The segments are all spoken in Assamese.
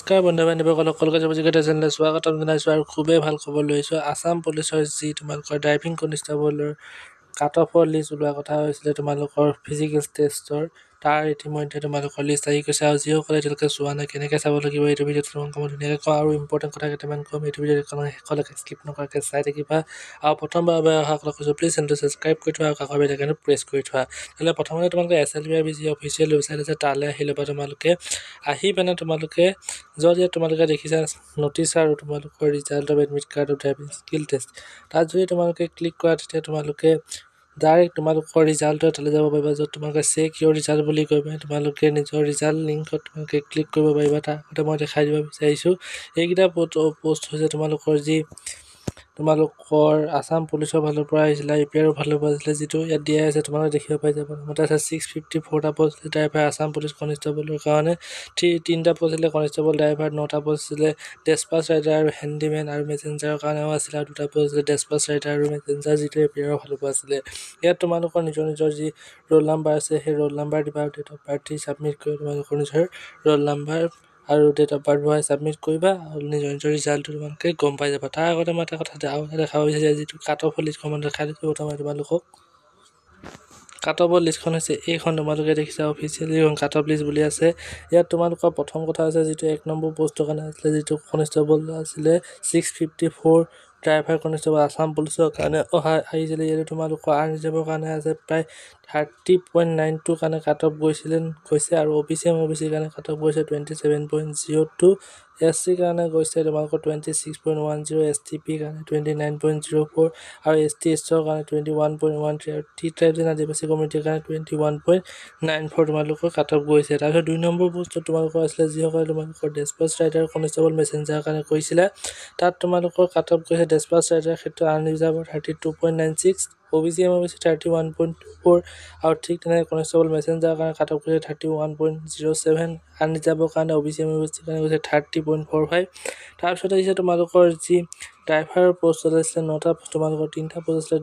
নমস্কাৰ বন্ধু-বান্ধৱীসকল, সকলোকে জবজিকতা চেনেললৈ স্বাগতম জনাইছোঁ আৰু খুবেই ভাল খবৰ লৈছোঁ। আছাম পুলিচৰ যি তোমালোকৰ ড্ৰাইভিং কনষ্টেবলৰ কাট অফৰ লিষ্ট ওলোৱা কথা হৈছিলে তোমালোকৰ ফিজিকেল টেষ্টৰ, তাৰ ইতিমধ্যে তোমালোকৰ লিষ্ট আহি গৈছে। আৰু যিসকলে এতিয়ালৈকে চোৱা নাই কেনেকৈ চাব লাগিব এইটো ভিডিঅ'ত তোমালোকক মই ধুনীয়াকৈ কওঁ আৰু ইম্পৰ্টেণ্ট কথা কেইটামান ক'ম। এইটো ভিডিঅ'ত শেষলৈকে স্কিপ নকৰাকৈ চাই থাকিবা। আৰু প্ৰথমবাৰ অহাসকলক কৈছোঁ প্লিজ চেনেলটো ছাবস্ক্ৰাইব কৰি থোৱা আৰু কাষৰ বেল আইকনটো প্ৰেছ কৰি থোৱা। তেতিয়াহ'লে প্ৰথমতে তোমালোকে SLVRB যি অফিচিয়েল ৱেবছাইট আছে তালৈ আহি ল'বা। তোমালোকে আহি পিনে তোমালোকে য'ত ইয়াত তোমালোকে দেখিছা নটিচ আৰু তোমালোকৰ result of admit card of driving skill test, তাত যদি তোমালোকে ক্লিক কৰা তেতিয়া তোমালোকে ডাইৰেক্ট তোমালোকৰ ৰিজাল্টৰ তালৈ যাব পাৰিবা। য'ত তোমালোকে চেক ইয়ৰ ৰিজাল্ট বুলি কৈ পিনে তোমালোকে নিজৰ ৰিজাল্ট লিংকত তোমালোকে ক্লিক কৰিব পাৰিবা। তাৰ আগতে মই দেখাই দিব বিচাৰিছোঁ এইকেইটা পষ্ট হৈছে তোমালোকৰ যি তোমালোকৰ আছাম পুলিচৰ ফালৰ পৰা আহিছিলে, APR ফালৰ পৰা আহিছিলে, যিটো ইয়াত দিয়া আছে তোমালোকে দেখিব পাই যাব। প্ৰথমতে আছে 654টা পষ্ট ড্ৰাইভাৰ আছাম পুলিচ কনষ্টেবলৰ কাৰণে, 3টা পষ্ট আছিলে কনষ্টেবল ড্ৰাইভাৰ, 9টা পষ্ট আছিলে ডেছপাচ ৰাইডাৰ আৰু হেণ্ডিমেন আৰু মেছেঞ্জাৰৰ কাৰণেও আছিলে, আৰু 2টা পষ্ট আছিলে ডেছপাচ ৰাইডাৰ আৰু মেছেঞ্জাৰ, যিটো APR ফালৰ পৰা আছিলে। ইয়াত তোমালোকৰ নিজৰ নিজৰ যি ৰোল নাম্বাৰ আছে সেই ৰোল নাম্বাৰ দিবা আৰু ডেট অফ বাৰ্থ ছাবমিট কৰি তোমালোকৰ নিজৰ ৰোল নাম্বাৰ আৰু ডেট অফ বাৰ্থ বহাই ছাবমিট কৰিবা আৰু নিজৰ নিজৰ ৰিজাল্টটো তোমালোকে গম পাই যাবা। তাৰ আগতে মই এটা কথা দেখাব বিচাৰিছোঁ, যিটো কাট অফৰ লিষ্টখন মই দেখাই দিছোঁ প্ৰথমে তোমালোকক। কাট অফৰ লিষ্টখন হৈছে এইখন, তোমালোকে দেখিছা অফিচিয়েলি এইখন কাট অফ লিষ্ট বুলি আছে। ইয়াত তোমালোকৰ প্ৰথম কথা আছে যিটো 1 নম্বৰ পষ্টৰ কাৰণে আছিলে, যিটো কনষ্টেবল আছিলে 654 ড্ৰাইভাৰ কনষ্টেবল আছাম পুলিচৰ কাৰণে আহিছিলে। ইয়াতে তোমালোকৰ আৰ্ন ৰিজাৰ্ভৰ কাৰণে আছে প্ৰায় 30.92 কাৰণে কাট অফ গৈছে আৰু OBCৰ কাৰণে কাট অফ গৈছে 27.02, SC কাৰণে গৈছে তোমালোকৰ 26.10, STP কাৰণে 29.04 আৰু ST/SCৰ কাৰণে 21.13 আৰু T-ট্ৰাইবছ এণ্ড আদিবাসী কমিউনিটিৰ কাৰণে 21.94 তোমালোকৰ কাট অফ গৈছে। তাৰপিছত 2 নম্বৰ পষ্টত তোমালোকৰ আছিলে যিসকলে তোমালোকৰ ডেছপাচ ৰাইডাৰ কনষ্টেবল মেছেঞ্জাৰৰ কাৰণে কৰিছিলে, তাত তোমালোকৰ কাট অফ গৈছে ডেছপাচ ৰাইডাৰ ক্ষেত্ৰত আৰ্ন ৰিজাৰ্ভৰ 32.96, OBC 31.24 আৰু ঠিক তেনেকৈ কনষ্টেবল মেছেঞ্জাৰৰ কাৰণে কাট অফ গৈছে 31.07, আৰ্ন ৰিজাৰ্ভৰ কাৰণে OBC কাৰণে গৈছে 30.45। তাৰপিছত আহিছে তোমালোকৰ যি ড্ৰাইভাৰৰ পষ্ট আছিলে 9টা, তোমালোকৰ 3টা পষ্ট আছিলে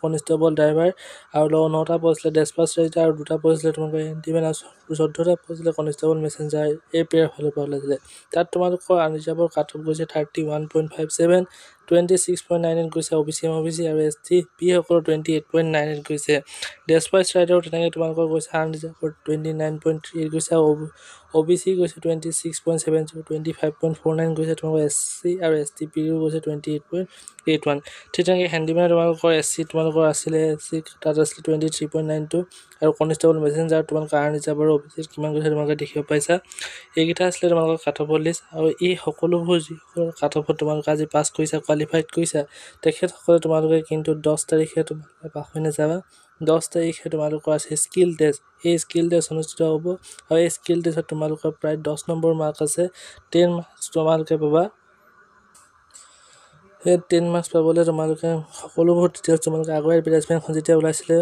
কনষ্টেবল ড্ৰাইভাৰ আৰু 9টা পষ্ট আছিলে ডেছপাচ ৰাইডাৰ আৰু 2টা পষ্ট আছিলে তোমালোকৰ হেণ্ডিমেন আৰু 14টা পষ্ট আছিলে কনষ্টেবল মেছেঞ্জাৰ APR ফালৰ পৰা ওলাইছিলে। তাত তোমালোকৰ আৰ্ন ৰিজাৰ্ভৰ কাট অফ গৈছে 31.57, 26.98 গৈছে OBC আৰু STP সকলৰ 28.98 গৈছে। ডেছপাচ ৰাইডাৰো তেনেকৈ তোমালোকৰ গৈছে আৰ্ন ৰিজাৰ্ভৰ 29.38 গৈছে আৰু OBC গৈছে 26.70, 25.49 গৈছে তোমালোকৰ SC আৰু STPও গৈছে 28.81। ঠিক তেনেকৈ হেণ্ডিমেন তোমালোকৰ SC তোমালোকৰ আছিলে তাত আছিলে 23.92 আৰু কনষ্টেবল মেছেঞ্জাৰ তোমালোকৰ আৰ্ন ৰিজাৰ্ভ আৰু OBC কিমান গৈছে তোমালোকে দেখিব পাইছা। এইকেইটা আছিলে তোমালোকৰ কাট অফৰ লিষ্ট। আৰু এই সকলোবোৰ যিসকলৰ কাট অফত তোমালোকে আজি পাছ কৰিছা, কোৱালিফাইড কৰিছা, তেখেতসকলে তোমালোকে কিন্তু 10 তাৰিখে তোমালোকে পাহৰি নাযাবা। 10 তাৰিখে তোমালোকৰ আছে স্কিল টেষ্ট। এই স্কিল টেষ্ট অনুষ্ঠিত হ'ব আৰু এই স্কিল টেষ্টত তোমালোকৰ প্ৰায় 10 নম্বৰ মাৰ্ক আছে, 10 মাৰ্কছ তোমালোকে পাবা। সেই 10 মাৰ্কছ পাবলৈ তোমালোকে সকলোবোৰ ডিটেইলছ তোমালোকে আগৰ এডভাৰটাইজমেণ্টখন যেতিয়া ওলাইছিলে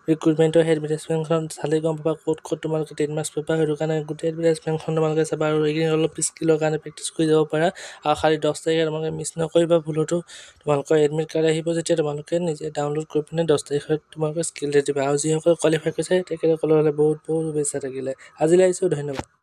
ৰিক্ৰুটমেণ্টৰ, সেই এডভাৰটাইজমেণ্টখন চালেই গম পাবা ক'ত তোমালোকে 10 মাৰ্কছ পাবা। সেইটো কাৰণে গোটেই এডভাৰটাইজমেণ্টখন তোমালোকে চাবা আৰু এইখিনি অলপ স্কিলৰ কাৰণে প্ৰেক্টিছ কৰি যাব পাৰা। আৰু খালি 10 তাৰিখে তোমালোকে মিছ নকৰিবা ভুলতো। তোমালোকৰ এডমিট কাৰ্ড আহিব যেতিয়া তোমালোকে নিজে ডাউনলোড কৰি পিনে 10 তাৰিখত তোমালোকে স্কিল টেষ্ট দিবা। আৰু যিসকলে কোৱালিফাই কৰিছে তেখেতসকলৰ হ'লে বহুত বহুত শুভেচ্ছা থাকিলে। আজিলৈ আহিছোঁ, ধন্যবাদ।